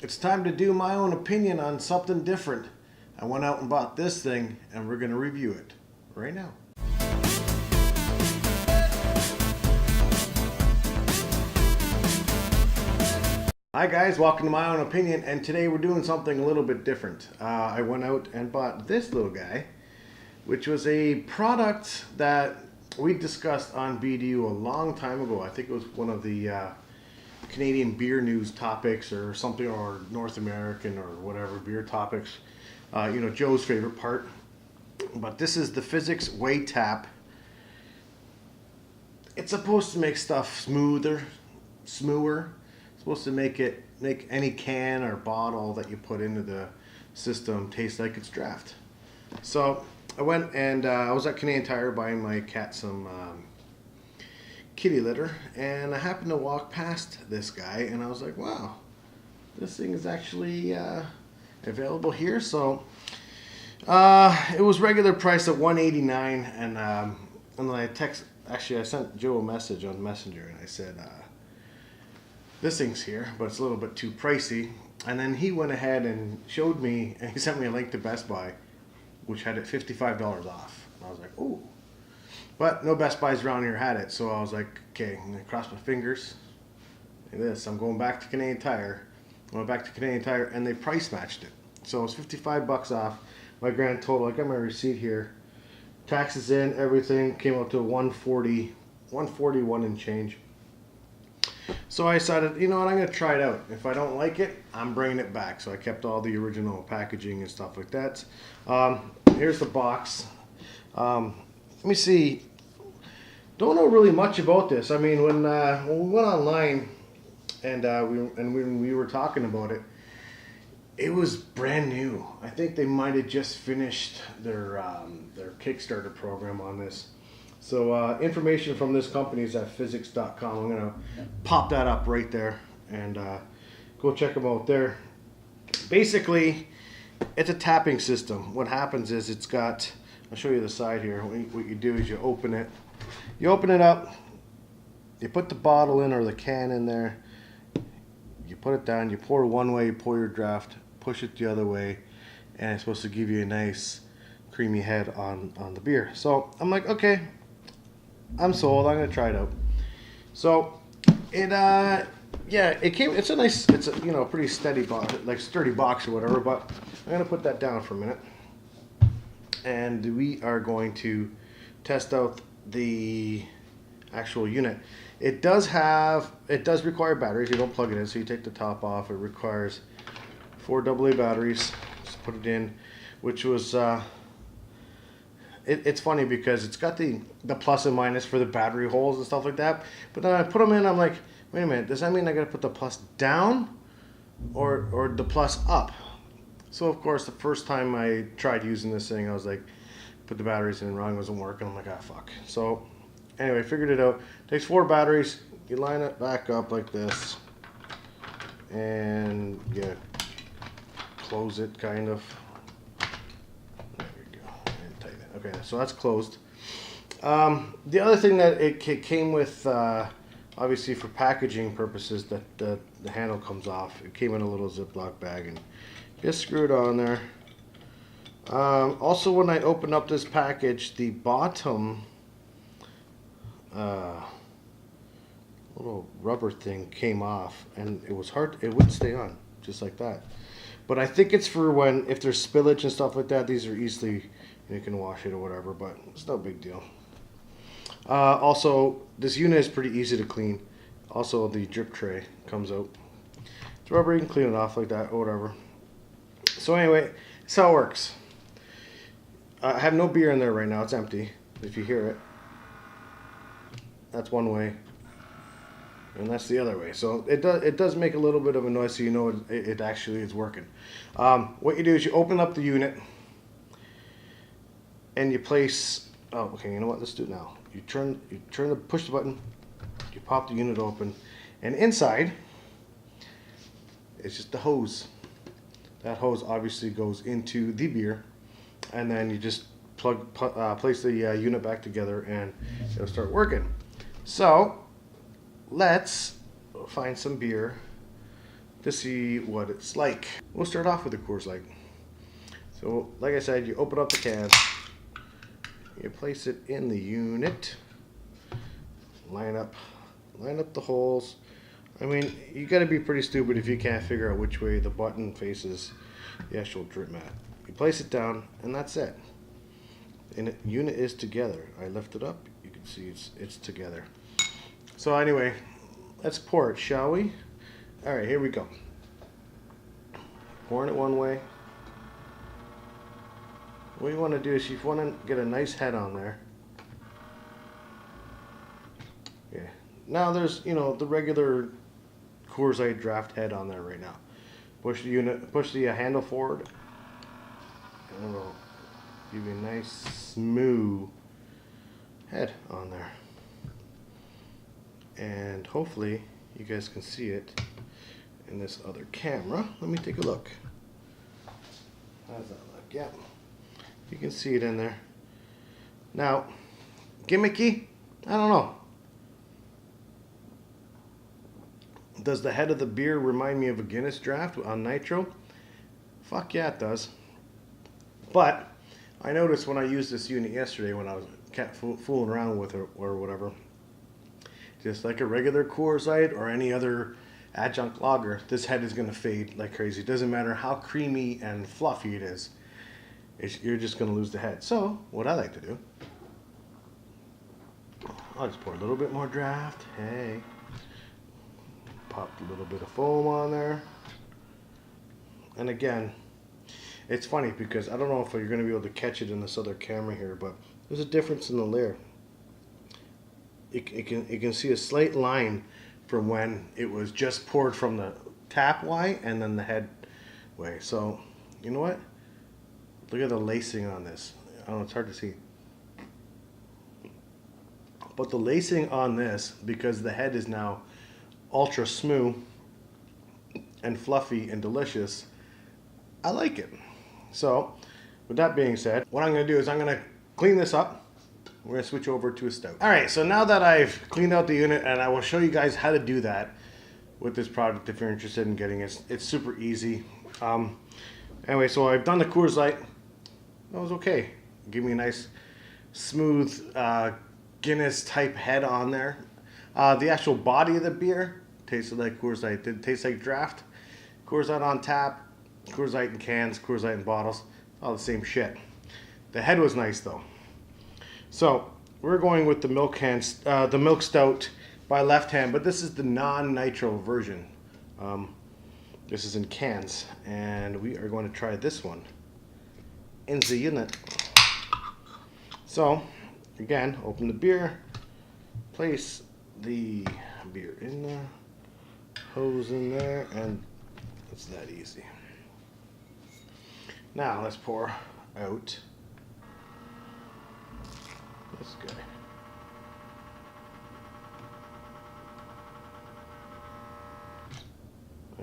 it's time to do my own opinion on something different. I went out and bought this thing, and we're going to review it right now. Hi guys, welcome to My Own Opinion, and today we're doing something a little bit different. I went out and bought this little guy, which was a product that we discussed on BDU a long time ago. I think it was one of the Canadian beer news topics or something, or North American or whatever beer topics. Joe's favorite part. But this is the Fizzics Waytap. It's supposed to make stuff smoother. It's supposed to make any can or bottle that you put into the system taste like it's draft. So I went and I was at Canadian Tire buying my cat some kitty litter, and I happened to walk past this guy, and I was like, wow, this thing is actually available here. So it was regular price at $189, and then I sent Joe a message on Messenger, and I said, this thing's here, but it's a little bit too pricey. And then he went ahead and showed me, and he sent me a link to Best Buy, which had it $55 off. And I was like, ooh. But no Best Buys around here had it, so I was like, okay, I'm gonna cross my fingers. Look at this, I'm going back to Canadian Tire. I went back to Canadian Tire, and they price matched it. So it was $55 off. My grand total, I got my receipt here. Taxes in, everything, came out to $141 and change. So I decided, you know what, I'm going to try it out. If I don't like it, I'm bringing it back. So I kept all the original packaging and stuff like that. Here's the box. Let me see. Don't know really much about this. I mean, when we went online and when we were talking about it, it was brand new. I think they might have just finished their Kickstarter program on this. So information from this company is at Fizzics.com. I'm going to pop that up right there and go check them out there. Basically, it's a tapping system. What happens is it's got, I'll show you the side here. What you do is you open it. You open it up, you put the bottle in or the can in there, you put it down, you pour one way, you pour your draft, push it the other way, and it's supposed to give you a nice creamy head on the beer. So I'm like, okay, I'm sold. I'm gonna try it out. So it came. It's a pretty steady box, like sturdy box or whatever. But I'm gonna put that down for a minute, and we are going to test out the actual unit. It does require batteries. You don't plug it in, so you take the top off. It requires 4 AA batteries. Just put it in, which was. It's funny because it's got the plus and minus for the battery holes and stuff like that. But then I put them in, I'm like, wait a minute, does that mean I got to put the plus down or the plus up? So of course, the first time I tried using this thing, I was like, put the batteries in wrong, it wasn't working. I'm like, ah, fuck. So anyway, figured it out. Takes 4 batteries. You line it back up like this, and you close it kind of. Okay, so that's closed. The other thing that it came with, obviously for packaging purposes, that the handle comes off. It came in a little Ziploc bag and just screw it on there. Also, when I opened up this package, the bottom little rubber thing came off, and it was hard. It wouldn't stay on, just like that. But I think it's for if there's spillage and stuff like that. These are easily, you can wash it or whatever, but it's no big deal. Also, this unit is pretty easy to clean. Also, the drip tray comes out. It's rubber, you can clean it off like that or whatever. So anyway, that's how it works. I have no beer in there right now. It's empty. If you hear it, that's one way, and that's the other way. So it does make a little bit of a noise, so you know it actually is working. What you do is you open up the unit, and you place. Oh, okay. You know what? Let's do it now. You push the button. You pop the unit open, and inside it's just the hose. That hose obviously goes into the beer, and then you just place the unit back together, and it'll start working. So let's find some beer to see what it's like. We'll start off with the Coors Light. So like I said, you open up the can, you place it in the unit, line up the holes. I mean, you gotta be pretty stupid if you can't figure out which way the button faces the actual drip mat. You place it down, and that's it. And the unit is together. I lift it up, you can see it's together. So anyway, let's pour it, shall we? All right, here we go. Pouring it one way. What you want to do is you want to get a nice head on there. Yeah. Now there's, you know, the regular Coors Light draft head on there right now. Push the handle forward, and it'll give you a nice smooth head on there. And hopefully you guys can see it in this other camera. Let me take a look. How's that look? Yeah, you can see it in there. Now, gimmicky? I don't know. Does the head of the beer remind me of a Guinness draft on nitro? Fuck yeah, it does. But I noticed when I used this unit yesterday when I was fooling around with it or whatever, just like a regular Coors Light or any other adjunct lager, this head is going to fade like crazy. It doesn't matter how creamy and fluffy it is. You're just going to lose the head. So what I like to do, I'll just pour a little bit more draft. Hey. Popped a little bit of foam on there. And again, it's funny because I don't know if you're going to be able to catch it in this other camera here, but there's a difference in the layer. You can see a slight line from when it was just poured from the tap way and then the head way. So, you know what? Look at the lacing on this. I don't know, it's hard to see. But the lacing on this, because the head is now ultra smooth and fluffy and delicious, I like it. So with that being said, what I'm going to do is I'm going to clean this up. We're going to switch over to a stout. Alright, so now that I've cleaned out the unit, and I will show you guys how to do that with this product if you're interested in getting it. It's super easy. Anyway, so I've done the Coors Light. That was okay. Give me a nice smooth Guinness type head on there. The actual body of the beer tasted like Coors Light. It tastes like draft. Coors Light on tap, Coors Light in cans, Coors Light in bottles. All the same shit. The head was nice though. So we're going with the the milk stout by Left Hand, but this is the non-nitro version. This is in cans, and we are going to try this one in the unit. So again, open the beer, place the beer in there, hose in there, and it's that easy. Now let's pour out this guy.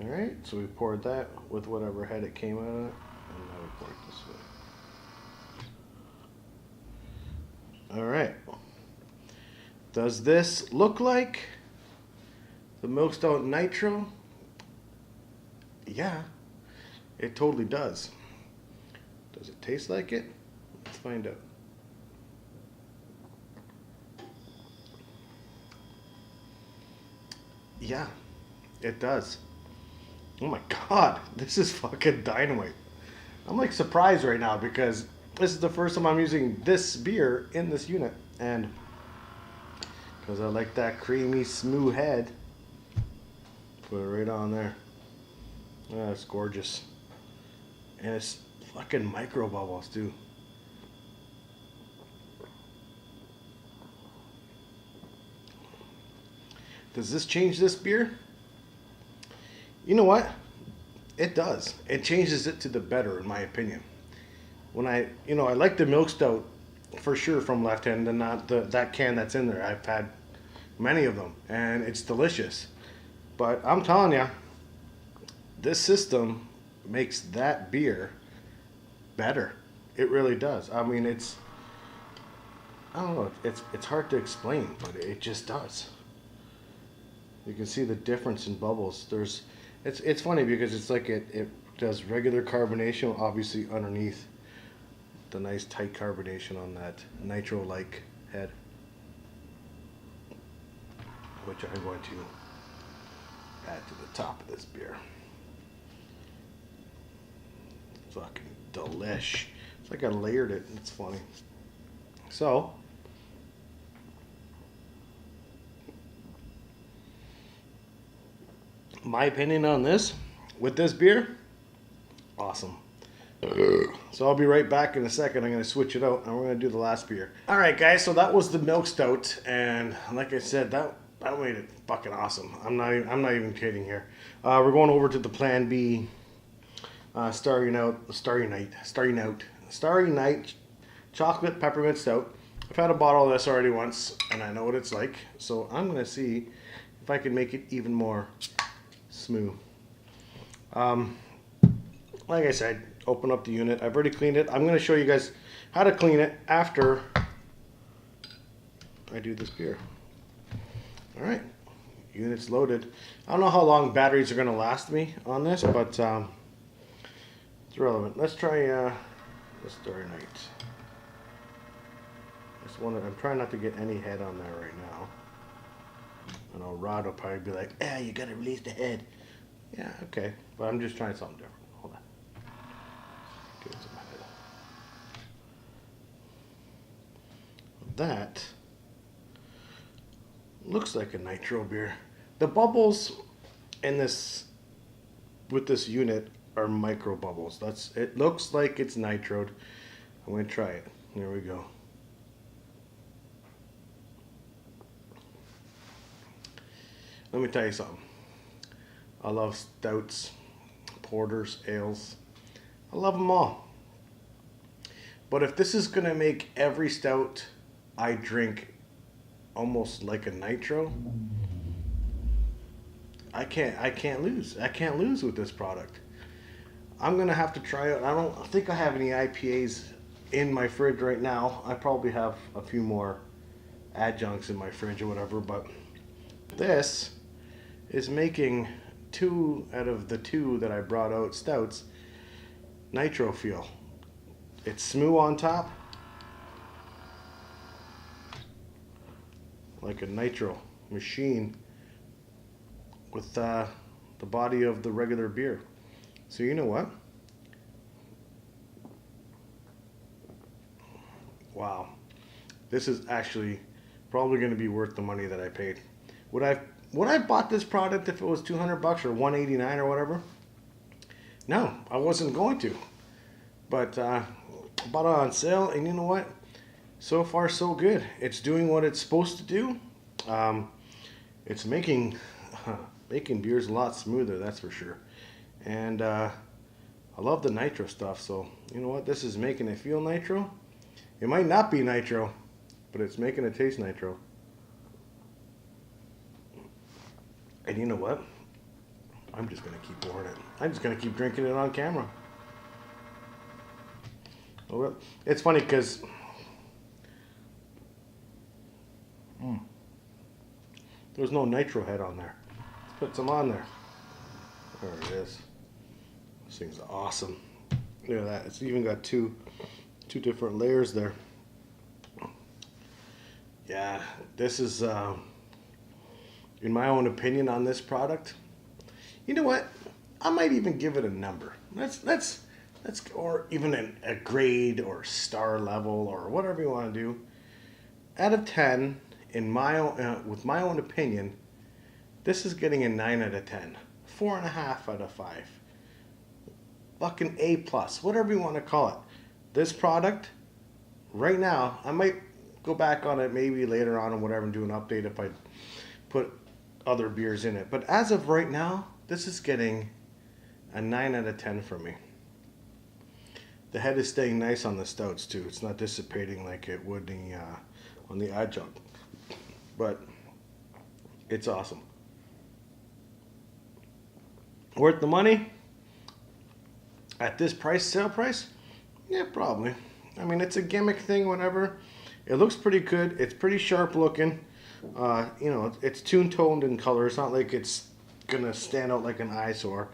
Alright, so we poured that with whatever head it came out of it, and now we pour it this way. Alright. Does this look like the Milk Stout Nitro? Yeah, it totally does. Does it taste like it? Let's find out. Yeah, it does. Oh my god, this is fucking dynamite. I'm like surprised right now because this is the first time I'm using this beer in this unit, and because I like that creamy smooth head, put it right on there. Oh, it's gorgeous. And it's fucking micro bubbles too. Does this change this beer? You know what? It does. It changes it to the better, in my opinion. When I like the milk stout for sure from Left Hand, and not that can that's in there. I've had many of them, and it's delicious. But I'm telling you, this system makes that beer better. It really does. I mean, I don't know. It's hard to explain, but it just does. You can see the difference in bubbles. It's funny because it's like it does regular carbonation, obviously underneath the nice tight carbonation on that nitro-like head, which I'm going to add to the top of this beer. Fucking delish. It's like I layered it. It's funny. So, my opinion on this, with this beer, awesome. So I'll be right back in a second. I'm going to switch it out and we're going to do the last beer. Alright guys, so that was the milk stout, and like I said, that made it fucking awesome. I'm not even kidding here. We're going over to the Plan B Starry Night chocolate peppermint stout. I've had a bottle of this already once and I know what it's like, so I'm going to see if I can make it even more smooth. Like I said, open up the unit. I've already cleaned it. I'm going to show you guys how to clean it after I do this beer. Alright, unit's loaded. I don't know how long batteries are going to last me on this, but it's relevant. Let's try the Starry Night. I'm trying not to get any head on there right now. I know Rod will probably be like, you gotta release the head. Yeah, okay. But I'm just trying something different. Hold on. Give it some head. That looks like a nitro beer. The bubbles in this, with this unit, are micro bubbles. It looks like it's nitroed. I'm gonna try it. Here we go. Let me tell you something. I love stouts, porters, ales. I love them all. But if this is gonna make every stout I drink almost like a nitro, I can't lose. I can't lose with this product. I'm gonna have to try it. I don't think I have any IPAs in my fridge right now. I probably have a few more adjuncts in my fridge or whatever, but this is making 2 out of the 2 that I brought out stouts nitro feel. It's smooth on top, like a nitro machine with the body of the regular beer. So you know what? Wow, this is actually probably going to be worth the money that I paid. Would I bought this product if it was $200 or $189 or whatever? No, I wasn't going to. But I bought it on sale, and you know what? So far, so good. It's doing what it's supposed to do. It's making beers a lot smoother, that's for sure. And I love the nitro stuff, so you know what? This is making it feel nitro. It might not be nitro, but it's making it taste nitro. And you know what? I'm just going to keep pouring it. I'm just going to keep drinking it on camera. It's funny because there's no nitro head on there. Let's put some on there. There it is. This thing's awesome. Look at that. It's even got two different layers there. Yeah, this is... in my own opinion on this product, you know what? I might even give it a number. Let's or even a grade or star level or whatever you want to do. Out of 10, in my own, with my own opinion, this is getting a 9 out of 10, 4.5 out of 5. Fucking A+, whatever you want to call it. This product, right now, I might go back on it maybe later on or whatever and do an update if I put other beers in it. But as of right now, this is getting a 9 out of 10 for me. The head is staying nice on the stouts too. It's not dissipating like it would on the adjunct. But it's awesome. Worth the money? At this price, sale price? Yeah, probably. I mean, it's a gimmick thing, whatever. It looks pretty good. It's pretty sharp looking. You know, it's tune-toned in color. It's not like it's gonna stand out like an eyesore.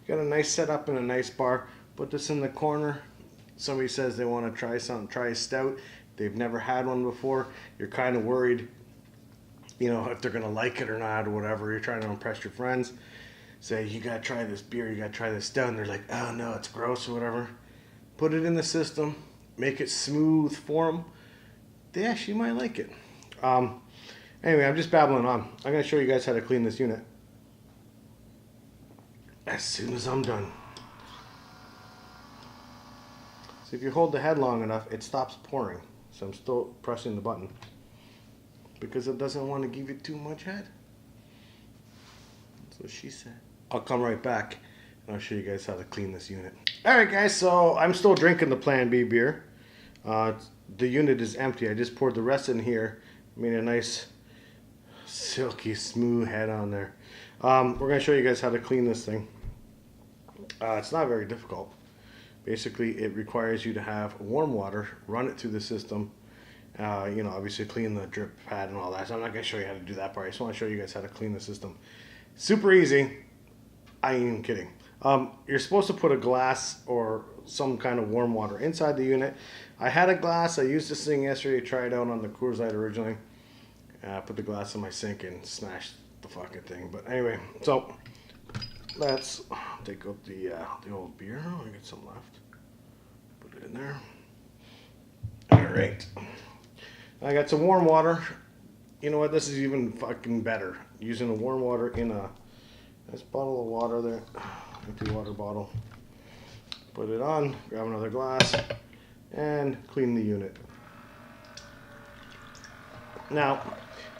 Got a nice setup and a nice bar. Put this in the corner. Somebody says they want to try something, try a stout. They've never had one before. You're kind of worried, you know, if they're gonna like it or not or whatever. You're trying to impress your friends. Say, you gotta try this beer, you gotta try this stout. And they're like, oh no, it's gross or whatever. Put it in the system, make it smooth for them. They actually might like it. Anyway, I'm just babbling on. I'm gonna show you guys how to clean this unit as soon as I'm done. So if you hold the head long enough, it stops pouring. So I'm still pressing the button because it doesn't want to give you too much head. That's what she said. I'll come right back and I'll show you guys how to clean this unit. Alright guys, so I'm still drinking the Plan B beer. The unit is empty. I just poured the rest in here. Made a nice silky smooth head on there. We're going to show you guys how to clean this thing. It's not very difficult. Basically, it requires you to have warm water, run it through the system, you know, obviously clean the drip pad and all that. So I'm not going to show you how to do that part. I just want to show you guys how to clean the system. Super easy. I ain't even kidding. You're supposed to put a glass or some kind of warm water inside the unit. I had a glass. I used this thing yesterday to try it out on the Coors Light originally. I put the glass in my sink and smashed the fucking thing. But anyway, so let's take out the old beer. Oh, I got some left. Put it in there. All right. I got some warm water. You know what? This is even fucking better. Using the warm water in a nice bottle of water there. Empty water bottle. Put it on. Grab another glass and clean the unit. Now,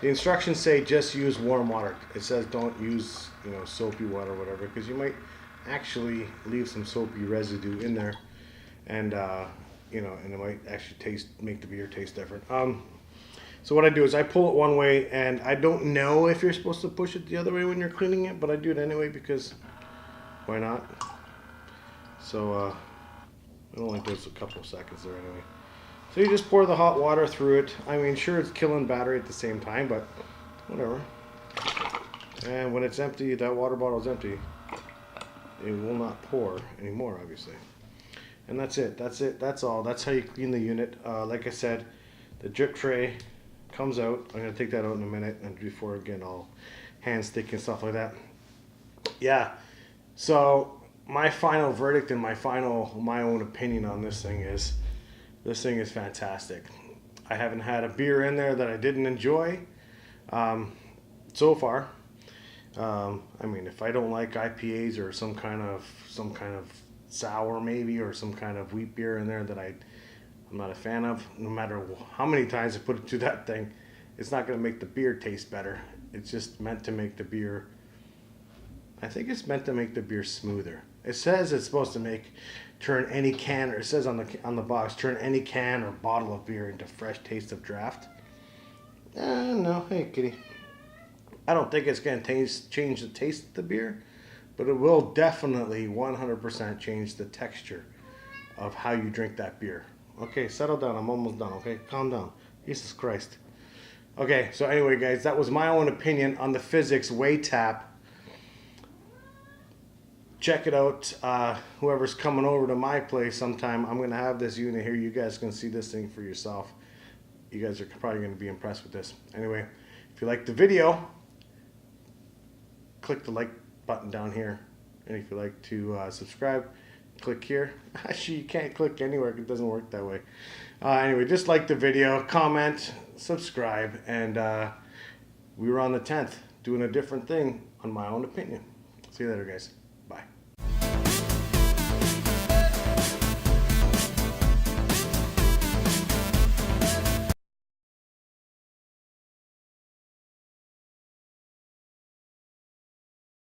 the instructions say just use warm water. It says don't use, you know, soapy water or whatever, because you might actually leave some soapy residue in there, and you know, and it might actually make the beer taste different. So what I do is I pull it one way, and I don't know if you're supposed to push it the other way when you're cleaning it, but I do it anyway because why not? So it only takes a couple of seconds there anyway. So you just pour the hot water through it. I mean, sure, it's killing battery at the same time, but whatever. And when it's empty, that water bottle is empty, it will not pour anymore, obviously. And that's it. That's it. That's all. That's how you clean the unit. Like I said, the drip tray comes out. I'm going to take that out in a minute, and before again, I'll hand stick and stuff like that. Yeah. So my final verdict and my own opinion on this thing is fantastic. I haven't had a beer in there that I didn't enjoy so far. I mean, if I don't like IPAs or some kind of sour maybe, or some kind of wheat beer in there that I'm not a fan of, no matter how many times I put it through that thing, it's not going to make the beer taste better. It's just meant to make the beer, I think it's meant to make the beer smoother. It says it's supposed to turn any can, or it says on the box, turn any can or bottle of beer into fresh taste of draft. No, hey kitty. I don't think it's going to change the taste of the beer, but it will definitely 100% change the texture of how you drink that beer. Okay, settle down. I'm almost done, okay? Calm down. Jesus Christ. Okay, so anyway, guys, that was my own opinion on the Fizzics Waytap. Check it out. Whoever's coming over to my place sometime, I'm going to have this unit here. You guys can see this thing for yourself. You guys are probably going to be impressed with this. Anyway, if you like the video, click the like button down here. And if you like to subscribe, click here. Actually, you can't click anywhere. It doesn't work that way. Anyway, just like the video, comment, subscribe, and we were on the 10th doing a different thing on my own opinion. See you later, guys.